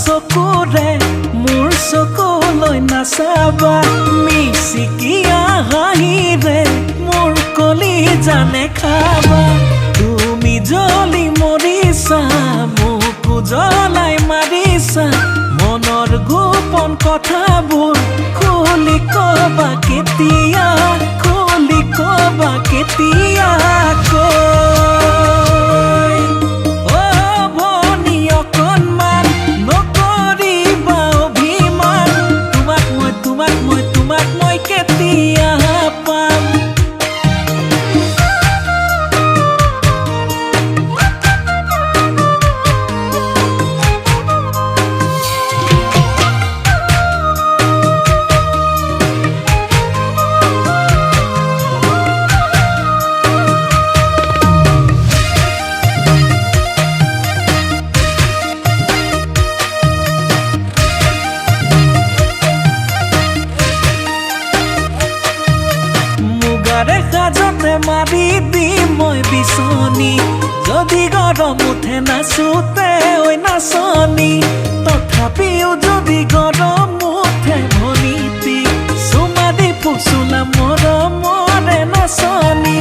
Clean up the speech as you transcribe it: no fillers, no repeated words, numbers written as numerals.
চকুৰে মোৰ চকুলৈ নাচাবা মিচিকিয়া হাঁহিৰে মোৰ কলিজানে খাবা তুমি জ্বলি মৰিছা মোকো জ্বলাই মাৰিছা মনৰ গোপন কথাবোৰ খুলি কবা কেতিয়া খুলি কবা কেতিয়া কাজতে মাৰি দিম মই বিচনী যদি গৰম উঠে নাচোতে ঐ নাচনী তথাপিও যদি গৰম উঠে ভনীতি চুমা দি ফুচুলা মৰমৰে নাচনী